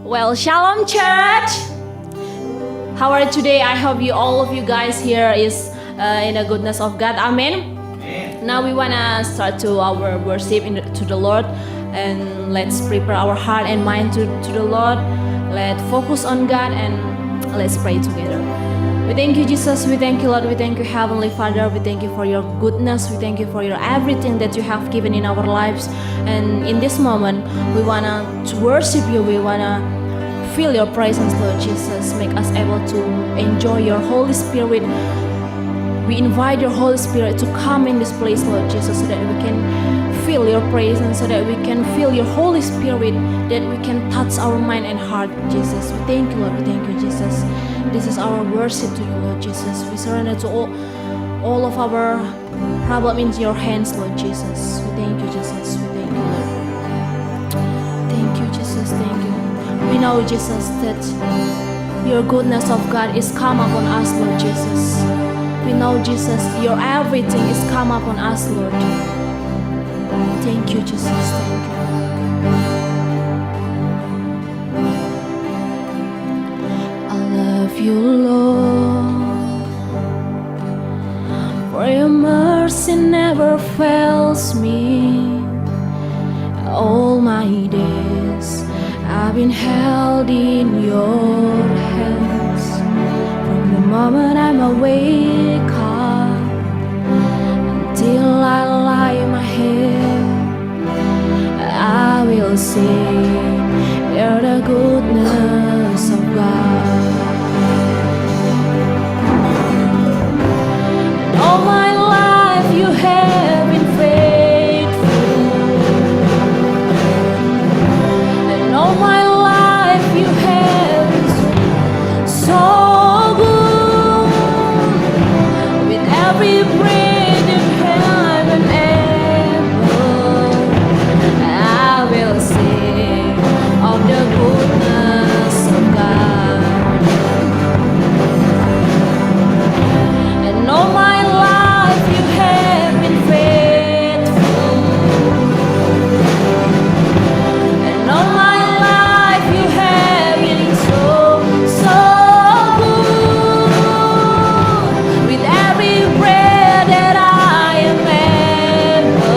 Well, Shalom Church. How are you today? I hope all of you guys here is in the goodness of God. Amen. Now we wanna start to our worship to the Lord, and let's prepare our heart and mind to the Lord. Let's focus on God and let's pray together. We thank you, Jesus. We thank you, Lord. We thank you, Heavenly Father. We thank you for your goodness. We thank you for your everything that you have given in our lives. And in this moment, we wanna to worship you. We wanna feel your presence, Lord Jesus. Make us able to enjoy your Holy Spirit. We invite your Holy Spirit to come in this place, Lord Jesus, so that we can feel your presence, so that we can feel your Holy Spirit, that we can touch our mind and heart, Jesus. We thank you, Lord. We thank you, Jesus. This is our worship to you, Lord Jesus. We surrender to all of our problem into your hands, Lord Jesus. We thank you, Jesus. We thank you, Lord. Thank you, Jesus. Thank you. We know, Jesus, that your goodness of God is come upon us, Lord Jesus. We know, Jesus, your everything is come upon us, Lord. Thank you, Jesus. Thank you. I love you, Lord, for your mercy never fails me. All my days I've been held in your hands. From the moment I'm awake up until I lie my head, I will sing the goodness of God. And all my life you have been faithful, and all my life you have been so good. With every breath in heaven above, I will sing of the goodness of God. And all my life you have been faithful, and all my life you have been so good. With every breath that I am able,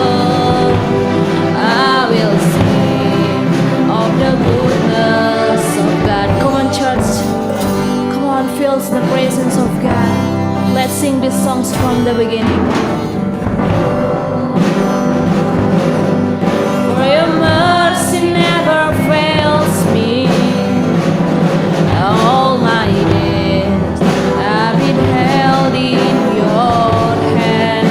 I will sing of the goodness of God. Come on, church. Come on, feel the presence of God. Let's sing these songs from the beginning. For your mercy never fails me. All my days I've been held in your hand.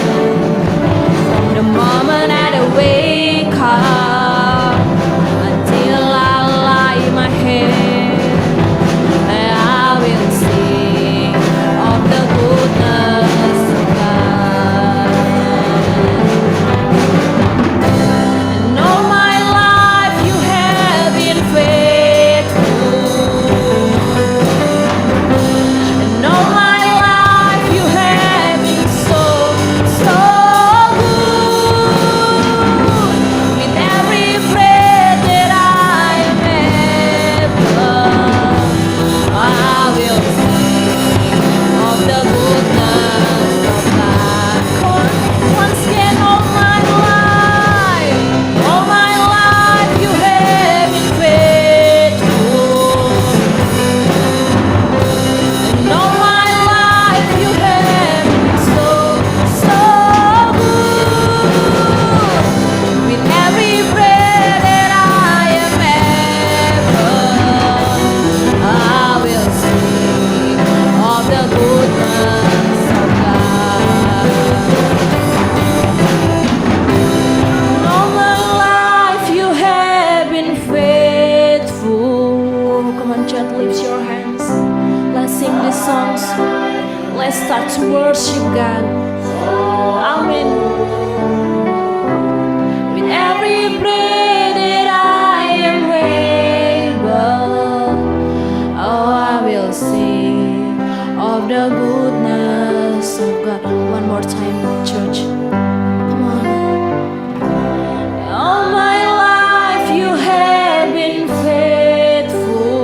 From the moment I wake up until I lie my head, I will sing of the goodness of God. And all my life you have been faithful, and all my life you have been so good. With every breath that I am able, I will sing of the goodness of God. Once again, all my life you have been faithful, and all my life you have been so good. With every breath that I am able, I will sing of the goodness of God. All my life you have been faithful. Come on, church, lift your hands. Let's sing these songs. Let's start to worship God. Amen. With every breath that I am able, oh, I will sing of the goodness of God. One more time, church. Come on. All my life you have been faithful.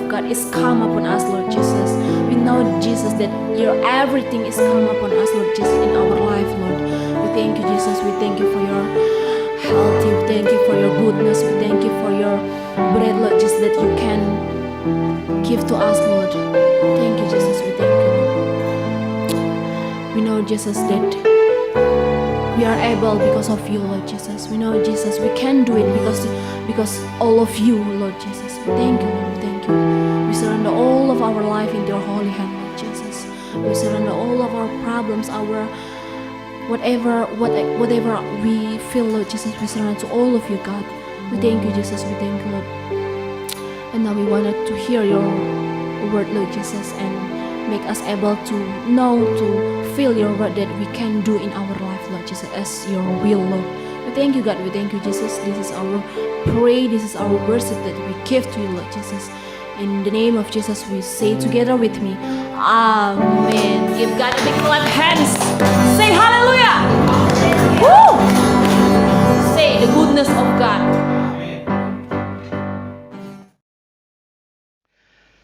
of God is come upon us, Lord Jesus. We know, Jesus, that your everything is come upon us, Lord Jesus, in our life, Lord. We thank you, Jesus. We thank you for your health. We thank you for your goodness. We thank you for your bread, Lord Jesus, that you can give to us, Lord. Thank you, Jesus. We thank you, Lord. We know, Jesus, that we are able because of you, Lord Jesus. We know, Jesus, we can do it because all of you, Lord Jesus. We thank you, Lord. We thank you. We surrender all of our life into your holy hand, Lord Jesus. We surrender all of our problems, our whatever we feel, Lord Jesus. We surrender to all of you, God. We thank you, Jesus. We thank you, Lord. And now we wanted to hear your word, Lord Jesus, and make us able to know, to feel your word that we can do in our life, Lord Jesus, as your will, Lord. We thank you, God. We thank you, Jesus. This is our prayer. This is our worship that we give to you, Lord Jesus. In the name of Jesus, we say together with me, Amen. Give God a big clap hands. Say hallelujah. Woo! Say the goodness of God.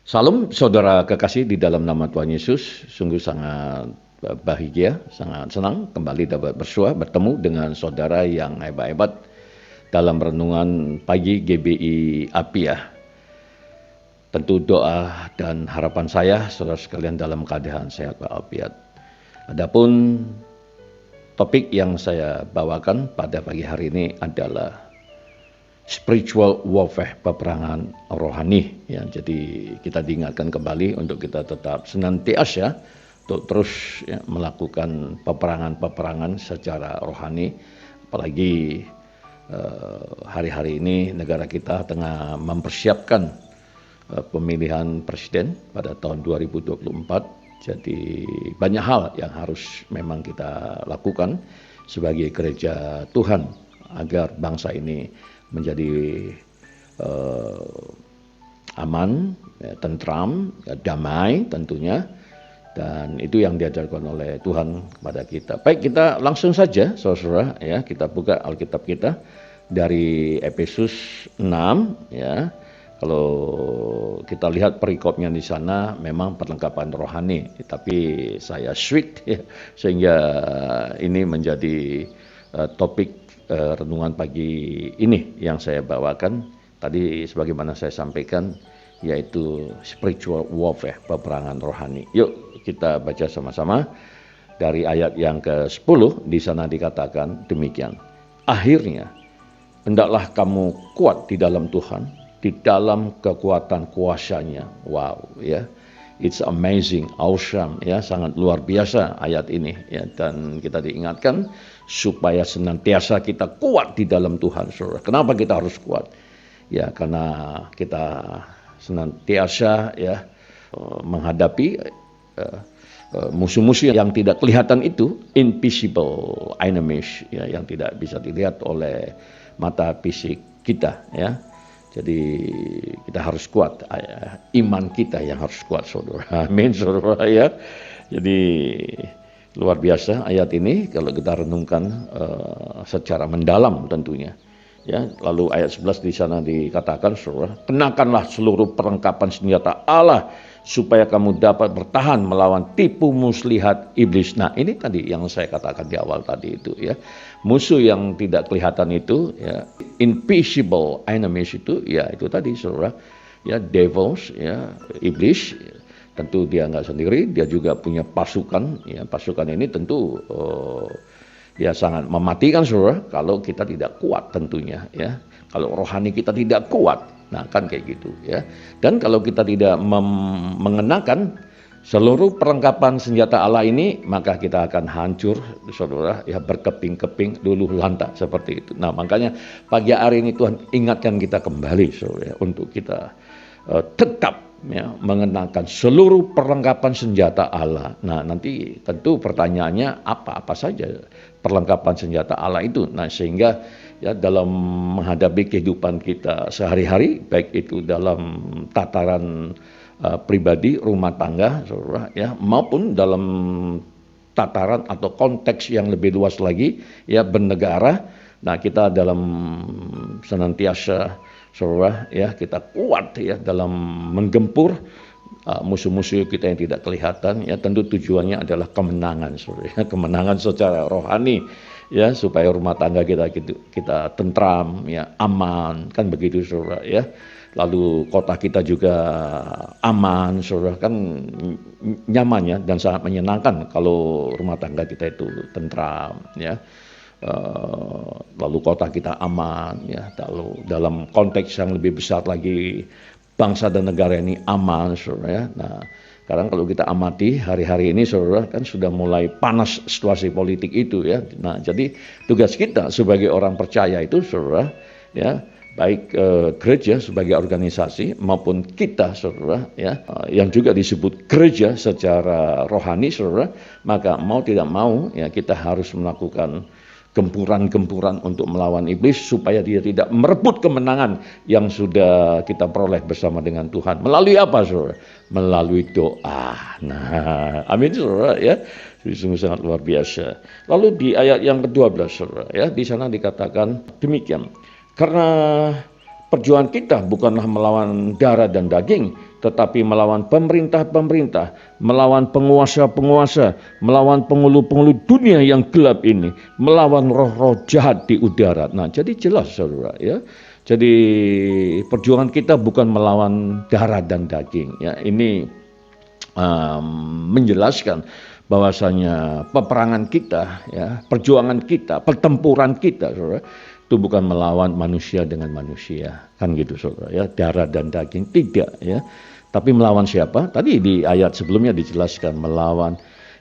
Salam saudara kekasih di dalam nama Tuhan Yesus, sungguh sangat bahagia, sangat senang kembali dapat bertemu dengan saudara yang hebat-hebat dalam renungan pagi GBI Apia. Tentu doa dan harapan saya saudara sekalian dalam keadaan sehat walafiat. Adapun topik yang saya bawakan pada pagi hari ini adalah spiritual warfare, peperangan rohani. Ya, jadi kita diingatkan kembali untuk kita tetap senantiasa untuk terus melakukan peperangan-peperangan secara rohani. Apalagi hari-hari ini negara kita tengah mempersiapkan pemilihan presiden pada tahun 2024. Jadi banyak hal yang harus memang kita lakukan sebagai gereja Tuhan agar bangsa ini menjadi aman, tentram, damai tentunya, dan itu yang diajarkan oleh Tuhan kepada kita. Baik, kita langsung saja saudara ya, kita buka Alkitab kita dari Efesus 6 ya. Kalau kita lihat perikopnya di sana memang perlengkapan rohani, tapi saya switch ya, sehingga ini menjadi topik renungan pagi ini yang saya bawakan tadi sebagaimana saya sampaikan, yaitu spiritual warfare, peperangan rohani. Yuk kita baca sama-sama dari ayat yang ke-10. Di sana dikatakan demikian. Akhirnya hendaklah kamu kuat di dalam Tuhan, di dalam kekuatan kuasanya. Wow ya. It's amazing, awesome ya, sangat luar biasa ayat ini ya, dan kita diingatkan supaya senantiasa kita kuat di dalam Tuhan, saudara. Kenapa kita harus kuat? Ya, karena kita senantiasa ya menghadapi musuh-musuh yang tidak kelihatan itu, invisible enemies ya, yang tidak bisa dilihat oleh mata fisik kita ya. Jadi kita harus kuat, iman kita yang harus kuat, saudara. Amin, saudara ya. Jadi luar biasa ayat ini kalau kita renungkan secara mendalam tentunya. Ya, lalu ayat 11 di sana dikatakan, saudara, kenakanlah seluruh perlengkapan senjata Allah supaya kamu dapat bertahan melawan tipu muslihat iblis. Nah, ini tadi yang saya katakan di awal tadi itu ya. Musuh yang tidak kelihatan itu ya, invisible enemies itu ya, itu tadi saudara ya, devils ya, iblis. Tentu dia nggak sendiri, dia juga punya pasukan ya. Pasukan ini tentu ya sangat mematikan, saudara, kalau kita tidak kuat tentunya ya. Kalau rohani kita tidak kuat, nah kan kayak gitu ya. Dan kalau kita tidak mengenakan seluruh perlengkapan senjata Allah ini, maka kita akan hancur, saudara ya, berkeping-keping luluh lantak seperti itu. Nah, makanya pagi hari ini Tuhan ingatkan kita kembali, saudara, untuk kita tetap ya mengenakan seluruh perlengkapan senjata Allah. Nah, nanti tentu pertanyaannya apa saja perlengkapan senjata Allah itu. Nah, sehingga ya dalam menghadapi kehidupan kita sehari-hari, baik itu dalam tataran pribadi, rumah tangga, saudara ya, maupun dalam tataran atau konteks yang lebih luas lagi ya, bernegara. Nah, kita dalam senantiasa saudara, ya kita kuat ya dalam menggempur musuh-musuh kita yang tidak kelihatan. Ya tentu tujuannya adalah kemenangan, saudara, ya, kemenangan secara rohani, ya supaya rumah tangga kita tentram, ya aman, kan begitu, saudara, ya. Lalu kota kita juga aman, saudara, kan nyaman ya dan sangat menyenangkan kalau rumah tangga kita itu tentram, ya. Lalu kota kita aman, ya. Lalu dalam konteks yang lebih besar lagi, bangsa dan negara ini aman, saudara, ya. Nah, sekarang kalau kita amati hari-hari ini, saudara, kan sudah mulai panas situasi politik itu, ya. Nah, jadi tugas kita sebagai orang percaya itu, saudara, ya, baik gereja sebagai organisasi maupun kita, saudara, ya, yang juga disebut gereja secara rohani, saudara, maka mau tidak mau ya kita harus melakukan gempuran-gempuran untuk melawan iblis supaya dia tidak merebut kemenangan yang sudah kita peroleh bersama dengan Tuhan. Melalui apa, saudara? Melalui doa. Nah, amin, saudara, ya. Sungguh sangat luar biasa. Lalu di ayat yang ke-12, saudara, ya, di sana dikatakan demikian. Karena perjuangan kita bukanlah melawan darah dan daging, tetapi melawan pemerintah-pemerintah, melawan penguasa-penguasa, melawan penghulu-penghulu dunia yang gelap ini, melawan roh-roh jahat di udara. Nah, jadi jelas, saudara, ya. Jadi perjuangan kita bukan melawan darah dan daging, ya. Ini menjelaskan bahwasanya peperangan kita, ya, perjuangan kita, pertempuran kita, saudara, itu bukan melawan manusia dengan manusia, kan gitu, saudara, ya, darah dan daging tidak, ya, tapi melawan siapa? Tadi di ayat sebelumnya dijelaskan melawan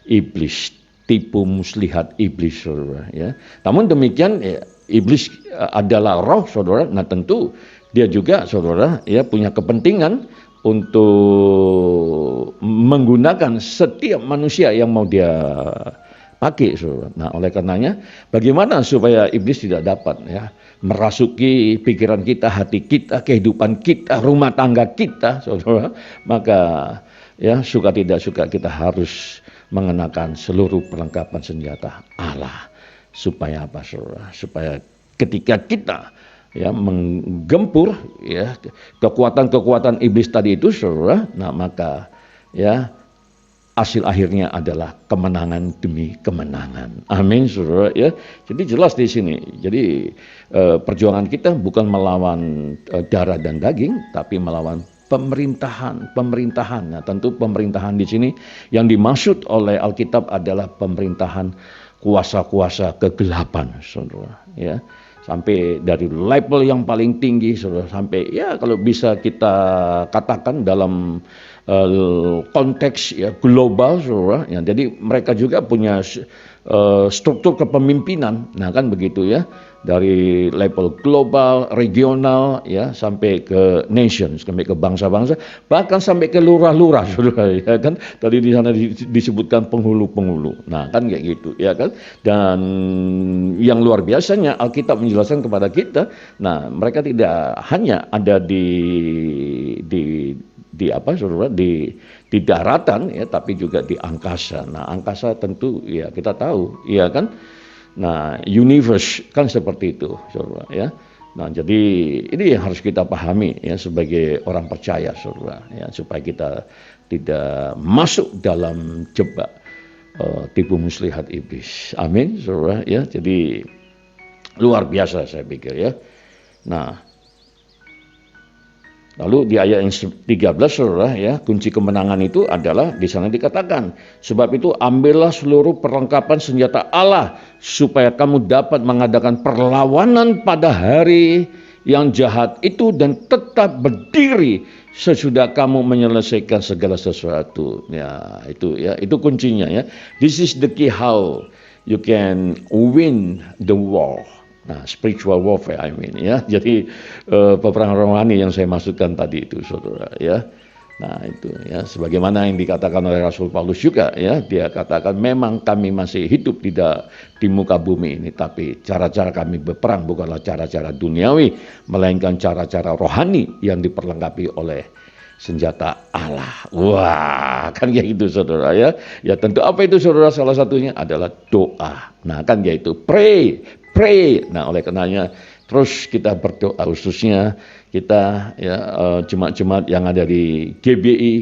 iblis, tipu muslihat iblis, saudara, ya. Namun demikian, ya, iblis adalah roh, saudara. Nah, tentu dia juga, saudara, ya, punya kepentingan untuk menggunakan setiap manusia yang mau dia pakai, saudara. Nah, oleh karenanya bagaimana supaya iblis tidak dapat, ya, merasuki pikiran kita, hati kita, kehidupan kita, rumah tangga kita, saudara. Maka ya suka tidak suka kita harus mengenakan seluruh perlengkapan senjata Allah. Supaya apa, saudara? Supaya ketika kita ya menggempur ya kekuatan-kekuatan iblis tadi itu, saudara, nah maka ya hasil akhirnya adalah kemenangan demi kemenangan. Amin, saudara, ya. Jadi jelas di sini. Jadi perjuangan kita bukan melawan darah dan daging, tapi melawan pemerintahan. Nah, tentu pemerintahan di sini yang dimaksud oleh Alkitab adalah pemerintahan kuasa-kuasa kegelapan, saudara, ya. Sampai dari level yang paling tinggi, saudara, sampai ya kalau bisa kita katakan dalam konteks ya global, saudara, ya. Jadi mereka juga punya struktur kepemimpinan, nah kan begitu ya, dari level global, regional, ya, sampai ke nations, sampai ke bangsa-bangsa, bahkan sampai ke lurah-lurah, saudara, ya kan. Tadi di sana disebutkan penghulu-penghulu, nah kan kayak gitu, ya kan. Dan yang luar biasanya Alkitab menjelaskan kepada kita, nah mereka tidak hanya ada di apa, saudara, di daratan, ya, tapi juga di angkasa. Nah, angkasa tentu ya kita tahu, ya kan. Nah, universe kan seperti itu, saudara, ya. Nah, jadi ini yang harus kita pahami ya sebagai orang percaya, saudara, ya, supaya kita tidak masuk dalam jebak tipu muslihat iblis. Amin, saudara, ya. Jadi luar biasa saya pikir, ya. Nah, lalu di ayat yang 13, saudara, ya, kunci kemenangan itu adalah di sana dikatakan, sebab itu ambillah seluruh perlengkapan senjata Allah supaya kamu dapat mengadakan perlawanan pada hari yang jahat itu dan tetap berdiri sesudah kamu menyelesaikan segala sesuatu. Ya, itu kuncinya, ya. This is the key how you can win the war. Nah, spiritual warfare, I mean, ya. Jadi peperangan rohani yang saya maksudkan tadi itu, saudara, ya. Nah, itu ya, sebagaimana yang dikatakan oleh Rasul Paulus juga, ya, dia katakan memang kami masih hidup tidak di muka bumi ini, tapi cara-cara kami berperang bukanlah cara-cara duniawi, melainkan cara-cara rohani yang diperlengkapi oleh senjata Allah. Wah, kan kayak gitu, saudara, ya. Ya tentu apa itu, saudara? Salah satunya adalah doa. Nah, kan yaitu pray. Nah, oleh karenanya terus kita berdoa, khususnya kita ya jemaat-jemaat yang ada di GBI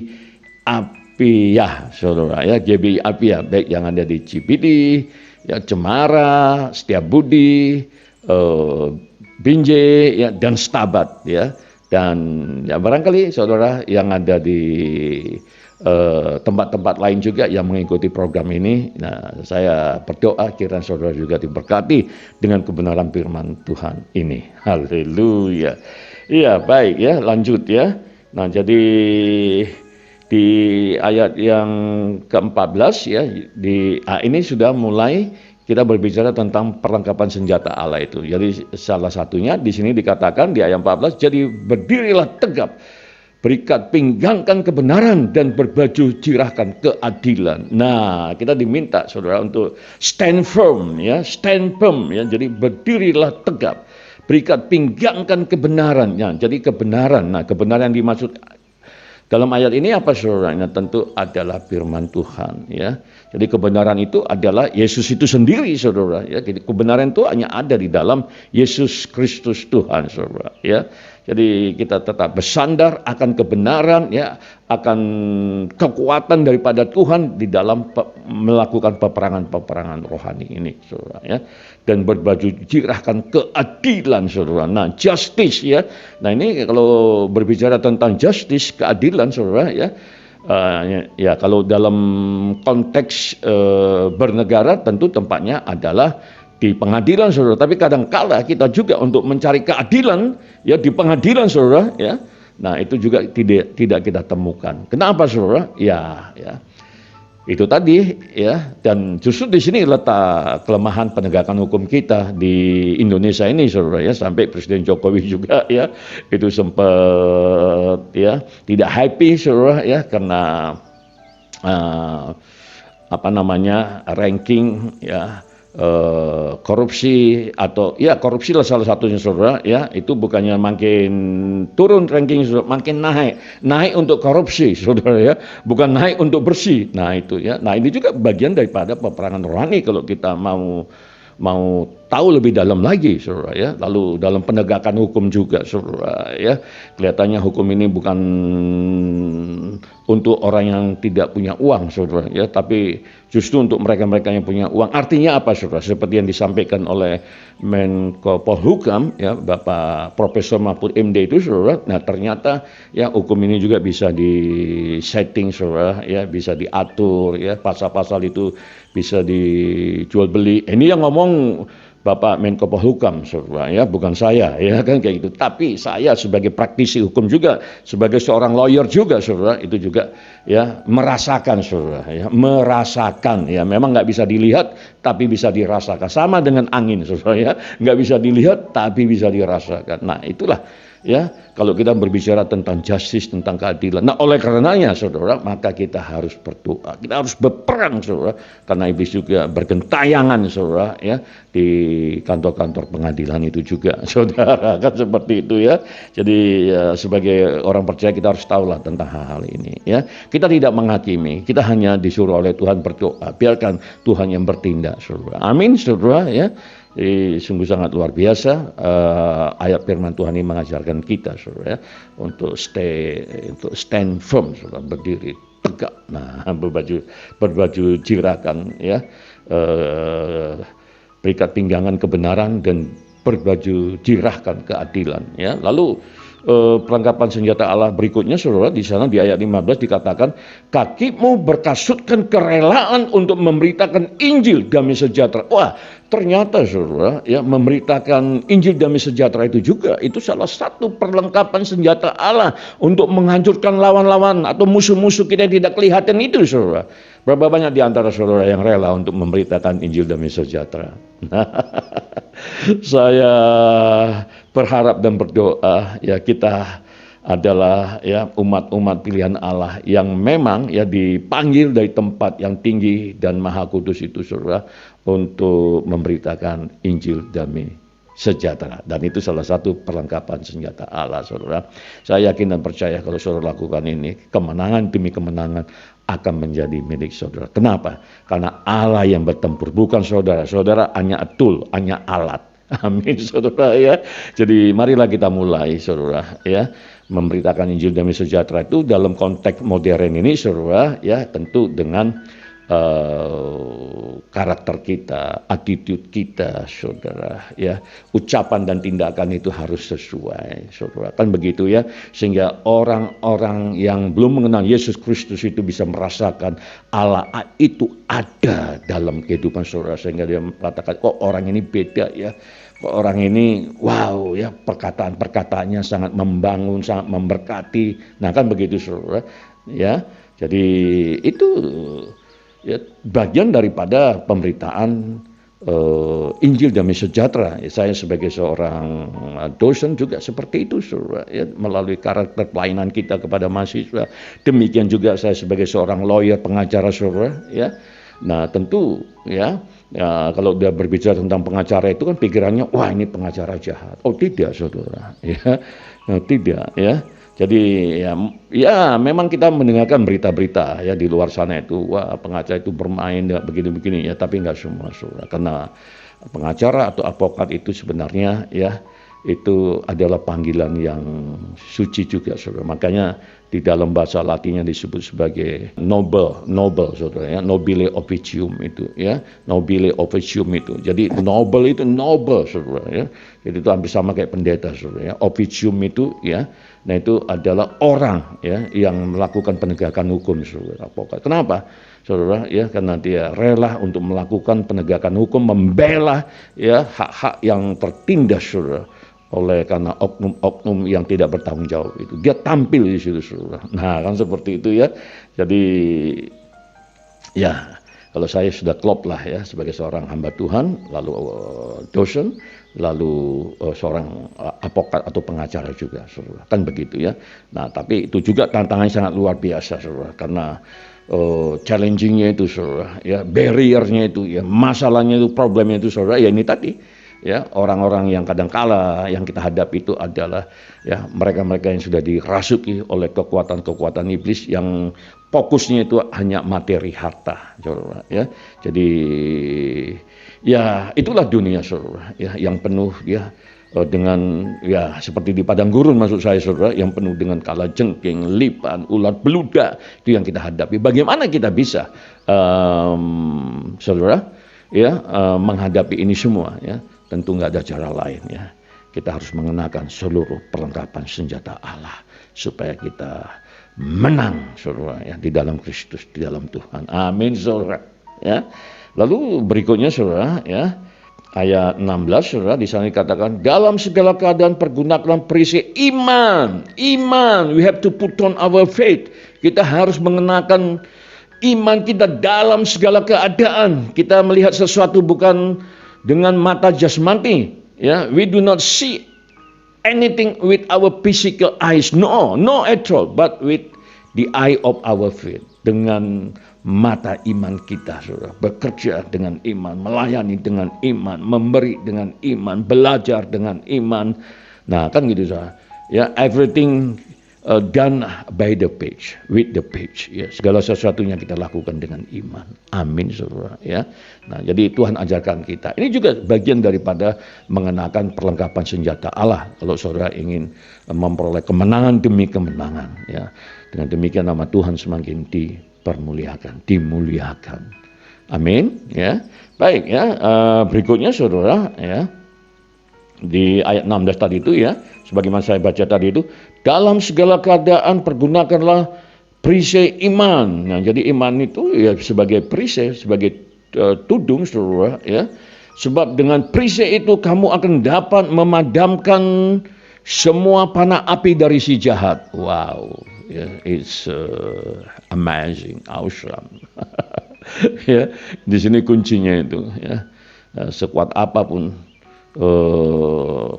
Apia, saudara ya, GBI Apia, baik yang ada di CBD, ya Cemara, Setiabudi, Binjai, ya dan Stabat ya. Dan ya barangkali saudara yang ada di tempat-tempat lain juga yang mengikuti program ini, nah saya berdoa kiranya saudara juga diberkati dengan kebenaran firman Tuhan ini. Haleluya. Iya, baik ya, lanjut ya. Nah, jadi di ayat yang ke-14 ya, ini sudah mulai kita berbicara tentang perlengkapan senjata Allah itu. Jadi salah satunya di sini dikatakan di ayat 14, jadi berdirilah tegap, berikat pinggangkan kebenaran dan berbaju jirahkan keadilan. Nah, kita diminta saudara untuk stand firm ya, jadi berdirilah tegap, berikat pinggangkan kebenaran. Ya, jadi kebenaran. Nah, kebenaran yang dimaksud dalam ayat ini apa saudara? Nah, tentu adalah firman Tuhan ya. Jadi kebenaran itu adalah Yesus itu sendiri saudara ya. Jadi kebenaran itu hanya ada di dalam Yesus Kristus Tuhan saudara ya. Jadi kita tetap bersandar akan kebenaran ya, akan kekuatan daripada Tuhan di dalam melakukan peperangan rohani ini saudara ya. Dan berbaju jirahkan keadilan saudara. Nah, justice ya. Nah, ini kalau berbicara tentang justice, keadilan saudara ya. Ya kalau dalam konteks bernegara tentu tempatnya adalah di pengadilan saudara, tapi kadang-kala kita juga untuk mencari keadilan ya di pengadilan saudara ya. Nah, itu juga tidak kita temukan. Kenapa saudara? Ya itu tadi ya, dan justru di sini letak kelemahan penegakan hukum kita di Indonesia ini saudara ya. Sampai Presiden Jokowi juga ya itu sempat ya tidak happy saudara ya, karena ranking ya korupsi, atau ya korupsi lah salah satunya saudara ya, itu bukannya makin turun ranking saudara, makin naik untuk korupsi saudara ya, bukan naik untuk bersih. Nah itu ya, nah ini juga bagian daripada peperangan rohani kalau kita mau tahu lebih dalam lagi saudara ya. Lalu dalam penegakan hukum juga saudara ya, kelihatannya hukum ini bukan untuk orang yang tidak punya uang saudara ya, tapi justru untuk mereka-mereka yang punya uang. Artinya apa saudara? Seperti yang disampaikan oleh Menko Polhukam ya, Bapak Profesor Mahfud MD itu saudara. Nah, ternyata ya hukum ini juga bisa di-setting saudara ya, bisa diatur ya, pasal-pasal itu bisa dijual beli. Ini yang ngomong Bapak Menko Polhukam saudara ya, bukan saya ya kan kayak gitu. Tapi saya sebagai praktisi hukum juga, sebagai seorang lawyer juga saudara, itu juga ya merasakan saudara ya, merasakan ya, memang nggak bisa dilihat tapi bisa dirasakan, sama dengan angin saudara ya, nggak bisa dilihat tapi bisa dirasakan. Nah itulah ya, kalau kita berbicara tentang justice, tentang keadilan. Nah, oleh karenanya saudara, maka kita harus berdoa, kita harus berperang saudara, karena iblis juga bergentayangan saudara ya di kantor-kantor pengadilan itu juga saudara, kan seperti itu ya. Jadi ya, sebagai orang percaya kita harus tahulah tentang hal-hal ini ya. Kita tidak menghakimi, kita hanya disuruh oleh Tuhan berdoa, biarkan Tuhan yang bertindak saudara. Amin saudara ya. Jadi sungguh sangat luar biasa ayat firman Tuhan ini mengajarkan kita saudara ya, untuk stand firm saudara, berdiri tegak. Nah, berbaju jirahkan ya, berikat pinggangan kebenaran dan berbaju jirahkan keadilan ya. Lalu perlengkapan senjata Allah berikutnya saudara, di sana di ayat 15 dikatakan, kakimu berkasutkan kerelaan untuk memberitakan Injil damai sejahtera. Wah, ternyata saudara ya, memberitakan Injil damai sejahtera itu juga itu salah satu perlengkapan senjata Allah untuk menghancurkan lawan-lawan atau musuh-musuh kita yang tidak kelihatan itu saudara. Berapa banyak di antara saudara yang rela untuk memberitakan Injil damai sejahtera? Saya berharap dan berdoa ya, kita adalah ya umat-umat pilihan Allah yang memang ya dipanggil dari tempat yang tinggi dan maha kudus itu saudara, untuk memberitakan Injil damai sejahtera. Dan itu salah satu perlengkapan senjata Allah saudara. Saya yakin dan percaya kalau saudara lakukan ini, kemenangan demi kemenangan akan menjadi milik saudara. Kenapa? Karena Allah yang bertempur, bukan saudara. Saudara hanya tool, hanya alat. Amin, saudara ya. Jadi marilah kita mulai, saudara ya, memberitakan Injil damai sejahtera itu dalam konteks modern ini, saudara ya, tentu dengan karakter kita, attitude kita, saudara ya, ucapan dan tindakan itu harus sesuai, saudara, kan begitu ya, sehingga orang-orang yang belum mengenal Yesus Kristus itu bisa merasakan Allah itu ada dalam kehidupan saudara, sehingga dia mengatakan, kok orang ini beda ya, kok orang ini wow ya, perkataannya sangat membangun, sangat memberkati. Nah kan begitu saudara ya. Jadi itu ya bagian daripada pemberitaan Injil damai sejahtera. Ya, saya sebagai seorang dosen juga seperti itu, saudara, ya, melalui karakter pelayanan kita kepada mahasiswa. Demikian juga saya sebagai seorang lawyer, pengacara, saudara, ya. Nah tentu ya, kalau dia berbicara tentang pengacara itu kan pikirannya, wah ini pengacara jahat. Oh tidak, saudara, ya, tidak ya. Jadi ya memang kita mendengarkan berita-berita ya di luar sana itu, wah pengacara itu bermain ya, begini-begini ya, tapi nggak semua, saudara. Karena pengacara atau advokat itu sebenarnya ya itu adalah panggilan yang suci juga, saudara. Makanya di dalam bahasa Latinnya disebut sebagai noble, saudara ya, nobile officium itu ya, nobile officium itu. Jadi noble itu noble, saudara ya. Jadi itu hampir sama kayak pendeta, saudara ya. Officium itu ya, nah itu adalah orang ya yang melakukan penegakan hukum, saudara. Kenapa? Saudara ya, karena dia rela untuk melakukan penegakan hukum, membela ya hak-hak yang tertindas, saudara, oleh karena oknum-oknum yang tidak bertanggung jawab itu. Dia tampil di situ, saudara. Nah kan seperti itu ya. Jadi ya kalau saya sudah klop lah ya sebagai seorang hamba Tuhan, lalu dosen, lalu seorang advokat atau pengacara juga, saudara. Kan begitu ya. Nah tapi itu juga tantangannya sangat luar biasa, saudara, karena challengingnya itu, saudara ya, barriernya itu ya, masalahnya itu, problemnya itu, saudara ya, ini tadi ya, orang-orang yang kadang kala yang kita hadapi itu adalah ya mereka-mereka yang sudah dirasuki oleh kekuatan-kekuatan iblis yang fokusnya itu hanya materi harta, saudara ya. Jadi ya itulah dunia, saudara ya, yang penuh ya dengan ya seperti di padang gurun, maksud saya, saudara, yang penuh dengan kalajengking, lipan, ulat beludak, itu yang kita hadapi. Bagaimana kita bisa saudara ya menghadapi ini semua ya? Tentu nggak ada cara lain ya. Kita harus mengenakan seluruh perlengkapan senjata Allah supaya kita menang, saudara ya, di dalam Kristus, di dalam Tuhan. Amin, saudara ya. Lalu berikutnya, saudara ya, ayat 16, saudara, di sana dikatakan, dalam segala keadaan pergunakan perisai iman. Iman, we have to put on our faith. Kita harus mengenakan iman kita dalam segala keadaan. Kita melihat sesuatu bukan dengan mata jasmani, ya, we do not see anything with our physical eyes, no at all, but with the eye of our faith, dengan mata iman kita, saudara, bekerja dengan iman, melayani dengan iman, memberi dengan iman, belajar dengan iman. Nah kan gitu, saudara ya, everything done by the page, with the page ya, segala sesuatunya kita lakukan dengan iman. Amin, saudara ya. Nah jadi Tuhan ajarkan kita, ini juga bagian daripada mengenakan perlengkapan senjata Allah kalau saudara ingin memperoleh kemenangan demi kemenangan ya. Dengan demikian nama Tuhan semakin dimuliakan. Amin ya. Baik ya, berikutnya, saudara ya, di ayat 16 tadi itu ya, sebagaimana saya baca tadi itu, dalam segala keadaan pergunakanlah perisai iman. Nah, jadi iman itu ya sebagai perisai, sebagai tudung, saudara ya. Sebab dengan perisai itu kamu akan dapat memadamkan semua panah api dari si jahat. Wow, yeah, it's amazing, awesome. Ya, di sini kuncinya itu ya. Sekuat apapun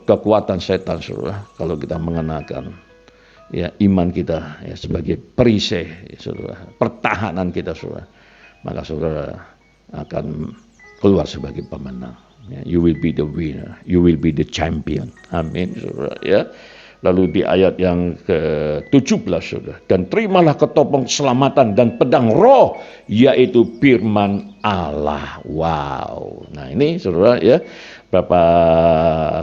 kekuatan setan, saudara, kalau kita mengenakan ya iman kita ya sebagai perisai, saudara, pertahanan kita, saudara, maka saudara akan keluar sebagai pemenang ya. You will be the winner, you will be the champion. Amin, saudara ya. Lalu di ayat yang ke-17, saudara, dan terimalah ketopong keselamatan dan pedang roh, yaitu firman Allah. Wow. Nah ini saudara ya, berapa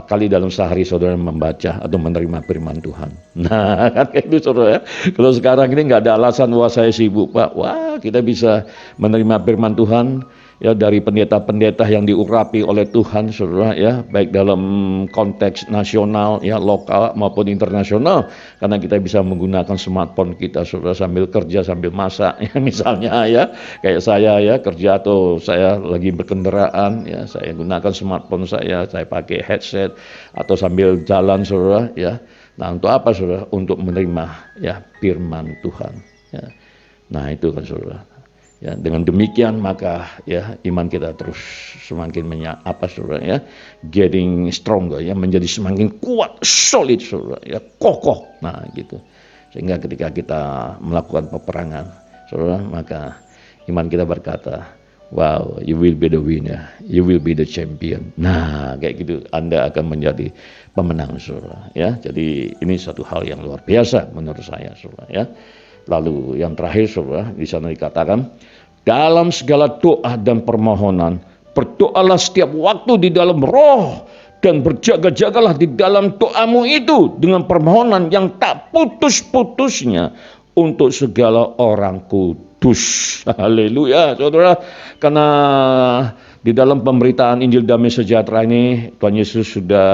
kali dalam sehari saudara membaca atau menerima firman Tuhan. Nah kan kayak itu saudara ya. Kalau sekarang ini nggak ada alasan, wah saya sibuk Pak. Wah kita bisa menerima firman Tuhan ya dari pendeta-pendeta yang diurapi oleh Tuhan saudara ya, baik dalam konteks nasional ya, lokal maupun internasional, karena kita bisa menggunakan smartphone kita saudara sambil kerja sambil masak ya, misalnya ya kayak saya ya kerja atau saya lagi berkendaraan ya, saya gunakan smartphone saya pakai headset atau sambil jalan saudara ya. Nah untuk apa saudara? Untuk menerima ya firman Tuhan ya. Nah itu kan saudara. Ya, dengan demikian maka ya iman kita terus semakin saudara ya, getting stronger ya, menjadi semakin kuat, solid saudara ya, kokoh. Nah gitu. Sehingga ketika kita melakukan peperangan saudara, maka iman kita berkata, wow, you will be the winner, you will be the champion. Nah kayak gitu, Anda akan menjadi pemenang saudara ya. Jadi ini satu hal yang luar biasa menurut saya saudara ya. Lalu yang terakhir saudara, di sana dikatakan, dalam segala doa dan permohonan, berdoalah setiap waktu di dalam roh, dan berjaga-jagalah di dalam doamu itu dengan permohonan yang tak putus-putusnya untuk segala orang kudus. Haleluya saudara. Karena di dalam pemberitaan Injil Damai Sejahtera ini, Tuhan Yesus sudah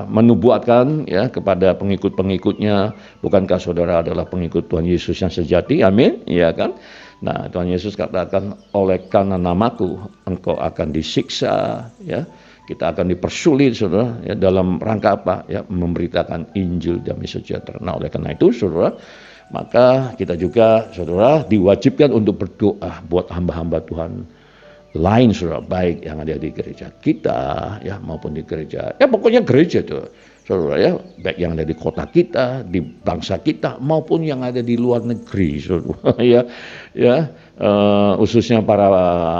menubuatkan ya kepada pengikut-pengikutnya, bukankah saudara adalah pengikut Tuhan Yesus yang sejati? Amin, ya kan? Nah, Tuhan Yesus katakan, oleh karena namaku engkau akan disiksa, ya. Kita akan dipersulit saudara ya, dalam rangka apa? Ya, memberitakan Injil Damai Sejahtera. Nah, oleh karena itu saudara, maka kita juga saudara diwajibkan untuk berdoa buat hamba-hamba Tuhan lain saudara, baik yang ada di gereja kita ya maupun di gereja ya, pokoknya gereja tuh saudara ya, baik yang ada di kota kita, di bangsa kita maupun yang ada di luar negeri saudara ya, khususnya para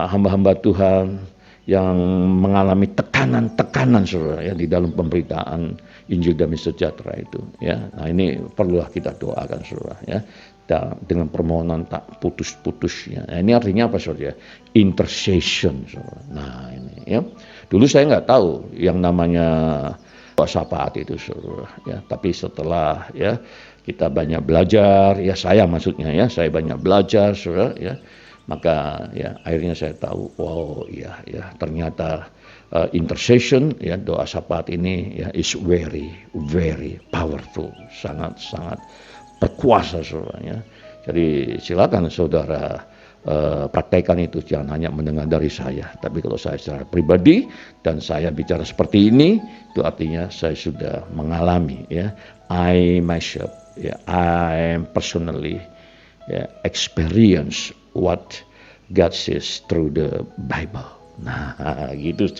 hamba-hamba Tuhan yang mengalami tekanan-tekanan saudara ya di dalam pemberitaan Injil Damai Sejahtera itu ya. Nah ini perlulah kita doakan saudara ya, dengan permohonan tak putus-putusnya. Nah, ini artinya apa saudara? Intercession saudara. Nah ini ya, dulu saya nggak tahu yang namanya syafaat itu saudara ya, tapi setelah ya kita banyak belajar ya, saya maksudnya ya, saya banyak belajar saudara ya, maka ya akhirnya saya tahu, wow ya ternyata intercession ya, doa syafaat ini ya is very very powerful, sangat berkuasa saudara ya. Jadi silakan saudara praktekkan itu, jangan hanya mendengar dari saya, tapi kalau saya secara pribadi dan saya bicara seperti ini, itu artinya saya sudah mengalami ya, I myself ya, I personally ya, experience what God says through the Bible. Nah gitu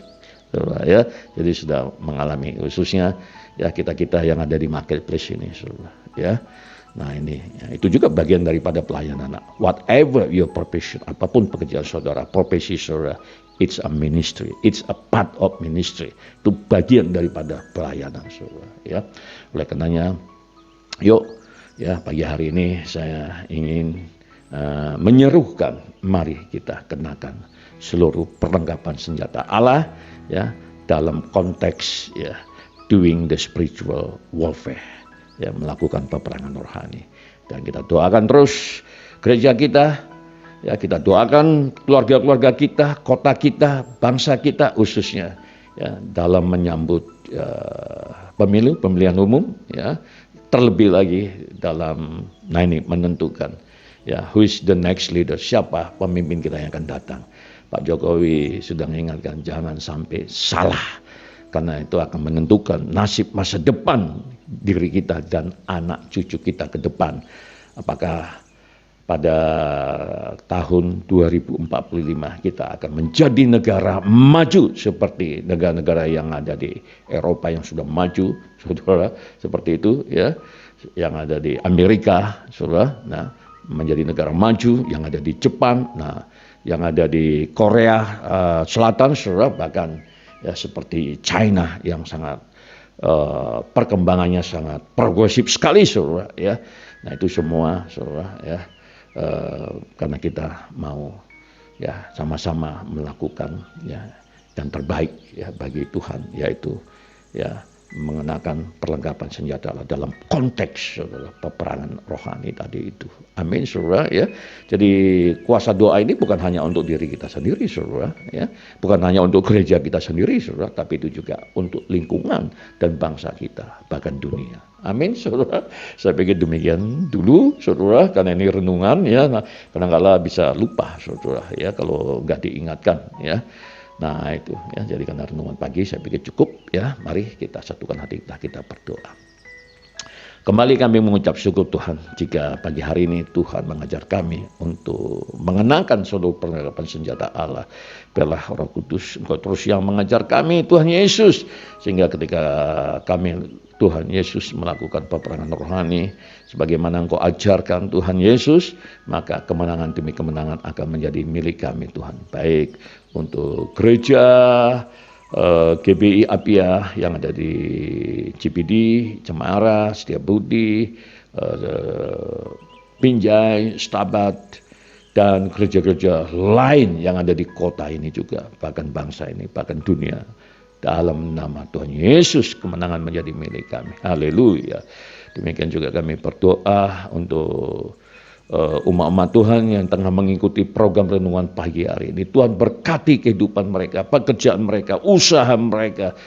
saudara ya, jadi sudah mengalami, khususnya ya kita yang ada di marketplace ini saudara ya. Nah ini ya, itu juga bagian daripada pelayanan. Whatever your profession, apapun pekerjaan saudara, profesi saudara, it's a ministry, it's a part of ministry. Itu bagian daripada pelayanan saudara ya. Oleh karenanya, yuk ya pagi hari ini saya ingin menyerukan, mari kita kenakan seluruh perlengkapan senjata Allah ya, dalam konteks ya doing the spiritual warfare ya, melakukan peperangan rohani. Dan kita doakan terus gereja kita ya, kita doakan keluarga-keluarga kita, kota kita, bangsa kita khususnya ya, dalam menyambut pemilihan umum ya, terlebih lagi dalam ini menentukan ya, who is the next leader, siapa pemimpin kita yang akan datang. Pak Jokowi sudah mengingatkan jangan sampai salah, karena itu akan menentukan nasib masa depan diri kita dan anak cucu kita ke depan. Apakah pada tahun 2045 kita akan menjadi negara maju seperti negara-negara yang ada di Eropa yang sudah maju, saudara, seperti itu ya, yang ada di Amerika, saudara, nah menjadi negara maju, yang ada di Jepang, nah yang ada di Korea Selatan, saudara, bahkan ya seperti China yang sangat perkembangannya sangat progresif sekali saudara ya. Nah itu semua saudara ya, karena kita mau ya sama-sama melakukan ya yang terbaik ya bagi Tuhan, yaitu ya mengenakan perlengkapan senjata Allah dalam konteks saudara, peperangan rohani tadi itu. Amin saudara ya. Jadi kuasa doa ini bukan hanya untuk diri kita sendiri saudara ya, bukan hanya untuk gereja kita sendiri saudara, tapi itu juga untuk lingkungan dan bangsa kita, bahkan dunia. Amin saudara. Saya pikir demikian dulu saudara, karena ini renungan ya, kadang-kala bisa lupa saudara ya kalau nggak diingatkan ya. Nah itu ya, jadi karena renungan pagi saya pikir cukup ya. Mari kita satukan hati kita berdoa. Kembali kami mengucap syukur Tuhan jika pagi hari ini Tuhan mengajar kami untuk mengenakan seluruh perlengkapan senjata Allah. Biarlah Roh Kudus Engkau terus yang mengajar kami Tuhan Yesus, sehingga ketika kami Tuhan Yesus melakukan peperangan rohani sebagaimana Engkau ajarkan Tuhan Yesus, maka kemenangan demi kemenangan akan menjadi milik kami Tuhan. Baik untuk gereja GBI Apia yang ada di CPD, Cemara, Setiabudi, Binjai, Stabat, dan gereja-gereja lain yang ada di kota ini juga, bahkan bangsa ini, bahkan dunia. Dalam nama Tuhan Yesus, kemenangan menjadi milik kami. Haleluya. Demikian juga kami berdoa untuk umat-umat Tuhan yang tengah mengikuti program renungan pagi hari ini. Tuhan berkati kehidupan mereka, pekerjaan mereka, usaha mereka.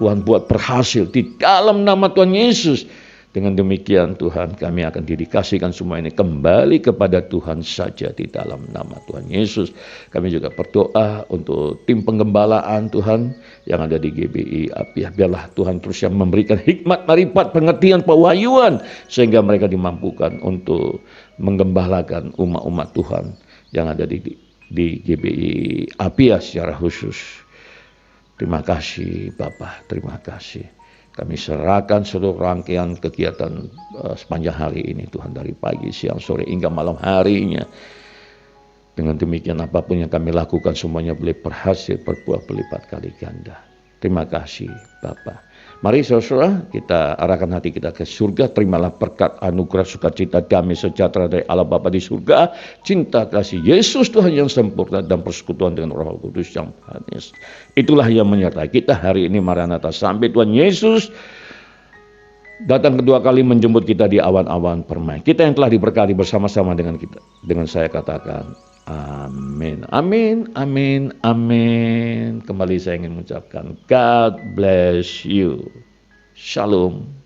Tuhan buat berhasil di dalam nama Tuhan Yesus. Dengan demikian Tuhan, kami akan didikasikan semua ini kembali kepada Tuhan saja di dalam nama Tuhan Yesus. Kami juga berdoa untuk tim penggembalaan Tuhan yang ada di GBI Apia. Biarlah Tuhan terus yang memberikan hikmat, marifat, pengertian, pewahyuan, sehingga mereka dimampukan untuk menggembalakan umat-umat Tuhan yang ada di GBI Apia secara khusus. Terima kasih Bapak, terima kasih. Kami serahkan seluruh rangkaian kegiatan sepanjang hari ini Tuhan, dari pagi, siang, sore, hingga malam harinya. Dengan demikian apapun yang kami lakukan semuanya boleh berhasil berbuah berlipat kali ganda. Terima kasih Bapa. Mari saudara, kita arahkan hati kita ke surga. Terimalah berkat, anugerah, sukacita, damai, sejahtera dari Allah Bapa di surga, cinta kasih Yesus Tuhan yang sempurna, dan persekutuan dengan Roh Kudus yang manis. Itulah yang menyertai kita hari ini. Maranatha, sampai Tuhan Yesus datang kedua kali menjemput kita di awan-awan permai. Kita yang telah diberkati bersama-sama dengan kita. Dengan saya katakan amin, amin, amin, amin. Kembali saya ingin mengucapkan God bless you. Shalom.